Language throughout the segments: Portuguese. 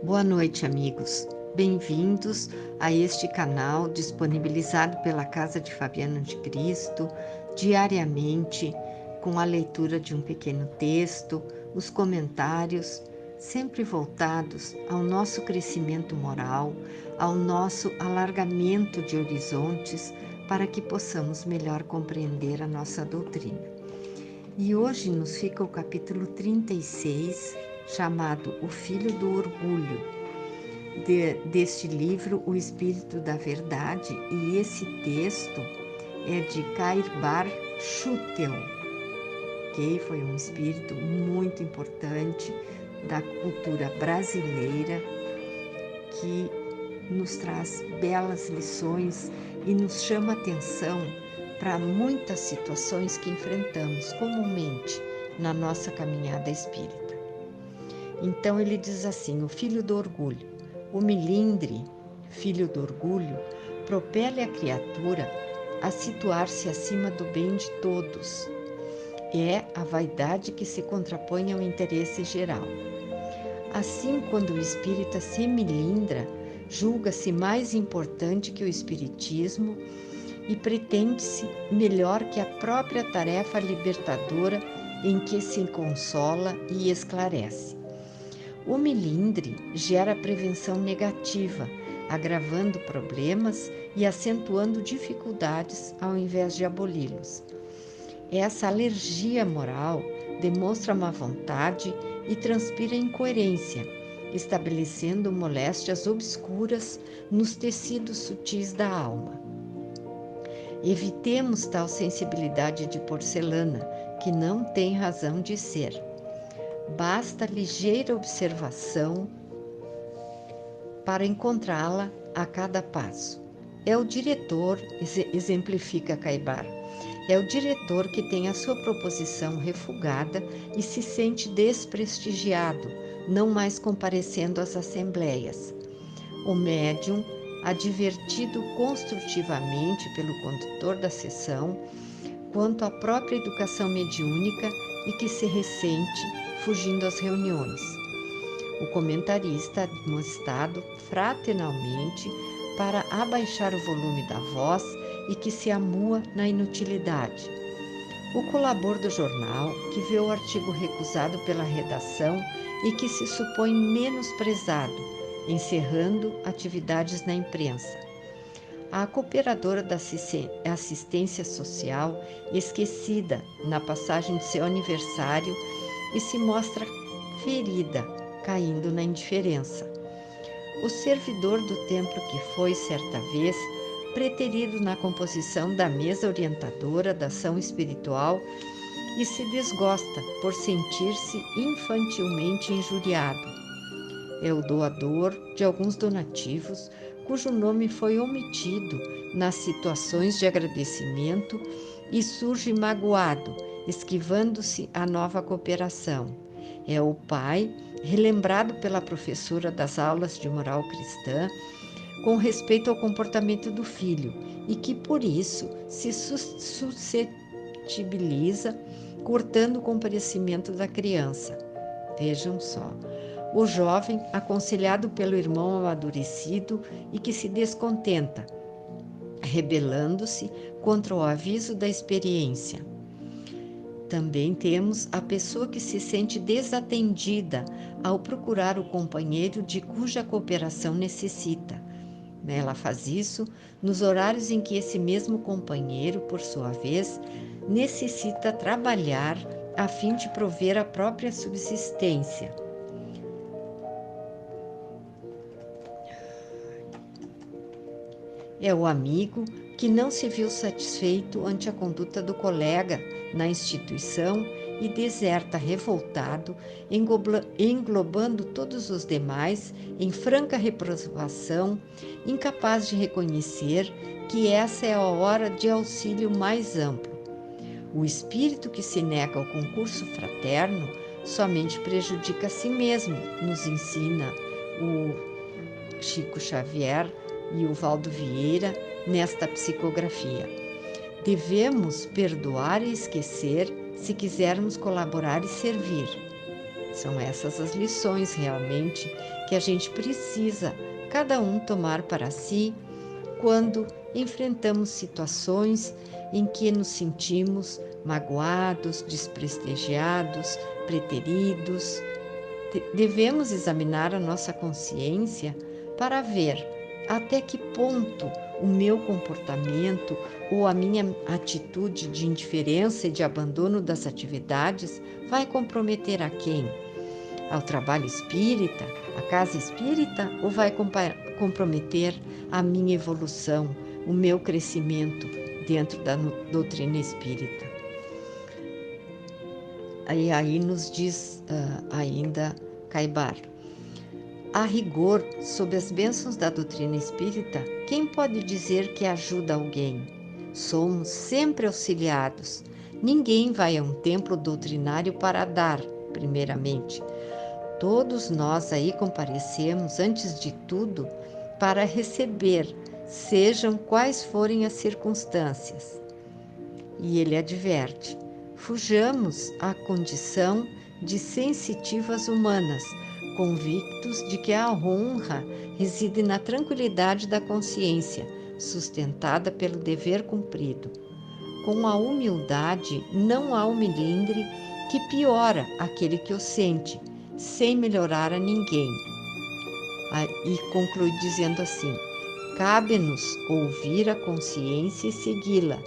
Boa noite, amigos. Bem-vindos a este canal disponibilizado pela Casa de Fabiano de Cristo, diariamente, com a leitura de um pequeno texto, os comentários, sempre voltados ao nosso crescimento moral, ao nosso alargamento de horizontes, para que possamos melhor compreender a nossa doutrina. E hoje nos fica o capítulo 36, chamado O Filho do Orgulho, deste livro O Espírito da Verdade, e esse texto é de Kairbar Schutel, que foi um espírito muito importante da cultura brasileira, que nos traz belas lições e nos chama atenção para muitas situações que enfrentamos comumente na nossa caminhada espírita. Então ele diz assim: o filho do orgulho. O melindre, filho do orgulho, propele a criatura a situar-se acima do bem de todos. É a vaidade que se contrapõe ao interesse geral. Assim, quando o espírita se melindra, julga-se mais importante que o espiritismo e pretende-se melhor que a própria tarefa libertadora em que se consola e esclarece. O melindre gera prevenção negativa, agravando problemas e acentuando dificuldades ao invés de aboli-los. Essa alergia moral demonstra má vontade e transpira incoerência, estabelecendo moléstias obscuras nos tecidos sutis da alma. Evitemos tal sensibilidade de porcelana, que não tem razão de ser. Basta ligeira observação para encontrá-la a cada passo. É o diretor, exemplifica Kairbar, é o diretor que tem a sua proposição refugada e se sente desprestigiado, não mais comparecendo às assembleias. O médium, advertido construtivamente pelo condutor da sessão quanto à própria educação mediúnica e que se ressente fugindo às reuniões. O comentarista admoestado fraternalmente para abaixar o volume da voz e que se amua na inutilidade. O colaborador do jornal, que vê o artigo recusado pela redação e que se supõe menosprezado, encerrando atividades na imprensa. A cooperadora da assistência social, esquecida na passagem de seu aniversário e se mostra ferida, caindo na indiferença. O servidor do templo que foi, certa vez, preterido na composição da mesa orientadora da ação espiritual e se desgosta por sentir-se infantilmente injuriado. É o doador de alguns donativos cujo nome foi omitido nas situações de agradecimento e surge magoado, esquivando-se a nova cooperação. É o pai, relembrado pela professora das aulas de moral cristã, com respeito ao comportamento do filho, e que por isso se suscetibiliza, cortando o comparecimento da criança. Vejam só. O jovem, aconselhado pelo irmão amadurecido e que se descontenta, rebelando-se contra o aviso da experiência. Também temos a pessoa que se sente desatendida ao procurar o companheiro de cuja cooperação necessita. Ela faz isso nos horários em que esse mesmo companheiro, por sua vez, necessita trabalhar a fim de prover a própria subsistência. É o amigo que não se viu satisfeito ante a conduta do colega na instituição e deserta revoltado, englobando todos os demais em franca reprovação, incapaz de reconhecer que essa é a hora de auxílio mais amplo. O espírito que se nega ao concurso fraterno somente prejudica a si mesmo, nos ensina o Chico Xavier e o Valdo Vieira nesta psicografia. Devemos perdoar e esquecer se quisermos colaborar e servir. São essas as lições realmente que a gente precisa cada um tomar para si quando enfrentamos situações em que nos sentimos magoados, desprestigiados, preteridos. Devemos examinar a nossa consciência para ver até que ponto o meu comportamento ou a minha atitude de indiferença e de abandono das atividades vai comprometer a quem? Ao trabalho espírita, à casa espírita, ou vai comprometer a minha evolução, o meu crescimento dentro da doutrina espírita? Aí nos diz ainda Caibar: a rigor, sob as bênçãos da doutrina espírita, quem pode dizer que ajuda alguém? Somos sempre auxiliados. Ninguém vai a um templo doutrinário para dar, primeiramente. Todos nós aí comparecemos, antes de tudo, para receber, sejam quais forem as circunstâncias. E ele adverte: fujamos à condição de sensitivas humanas, convictos de que a honra reside na tranquilidade da consciência, sustentada pelo dever cumprido. Com a humildade não há o melindre que piora aquele que o sente, sem melhorar a ninguém. E conclui dizendo assim: cabe-nos ouvir a consciência e segui-la,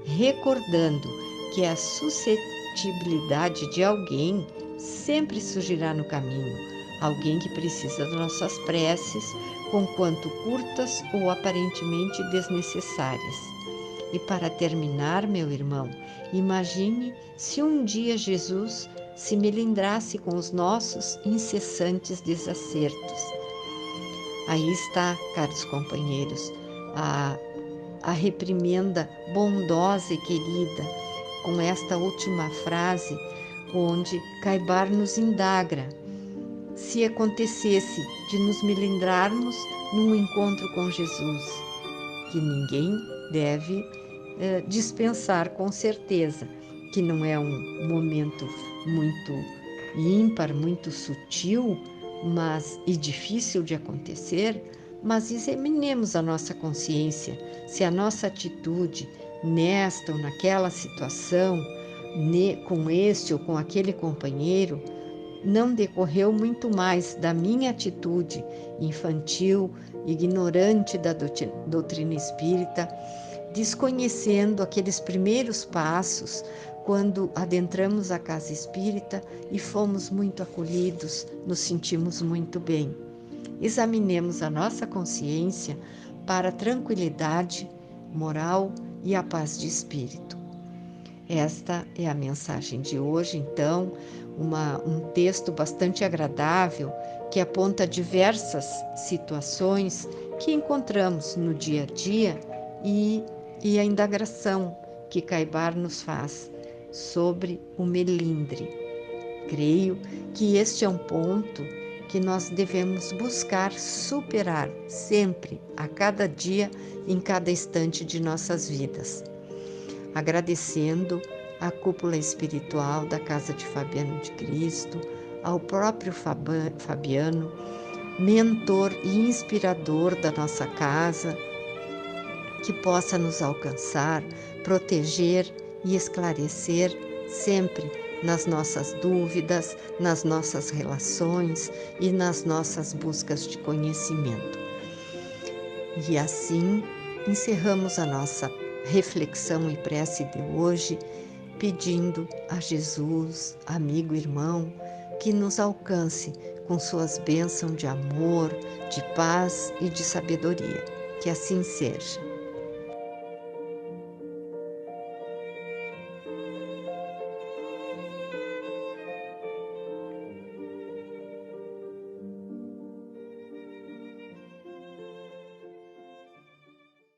recordando que a suscetibilidade de alguém sempre surgirá no caminho, alguém que precisa de nossas preces, conquanto curtas ou aparentemente desnecessárias. E para terminar, meu irmão, imagine se um dia Jesus se melindrasse com os nossos incessantes desacertos. Aí está, caros companheiros, a reprimenda bondosa e querida, com esta última frase, onde Caibar nos indaga: se acontecesse de nos melindrarmos num encontro com Jesus, que ninguém deve dispensar com certeza, que não é um momento muito ímpar, muito sutil, e difícil de acontecer, mas examinemos a nossa consciência, se a nossa atitude nesta ou naquela situação, com este ou com aquele companheiro, não decorreu muito mais da minha atitude infantil, ignorante da doutrina espírita, desconhecendo aqueles primeiros passos quando adentramos a casa espírita e fomos muito acolhidos, nos sentimos muito bem. Examinemos a nossa consciência para a tranquilidade moral e a paz de espírito. Esta é a mensagem de hoje, então, um texto bastante agradável que aponta diversas situações que encontramos no dia a dia e a indagação que Caibar nos faz sobre o melindre. Creio que este é um ponto que nós devemos buscar superar sempre, a cada dia, em cada instante de nossas vidas. Agradecendo à cúpula espiritual da Casa de Fabiano de Cristo, ao próprio Fabiano, mentor e inspirador da nossa casa, que possa nos alcançar, proteger e esclarecer sempre nas nossas dúvidas, nas nossas relações e nas nossas buscas de conhecimento. E assim encerramos a nossa reflexão e prece de hoje, pedindo a Jesus, amigo irmão, que nos alcance com suas bênçãos de amor, de paz e de sabedoria. Que assim seja.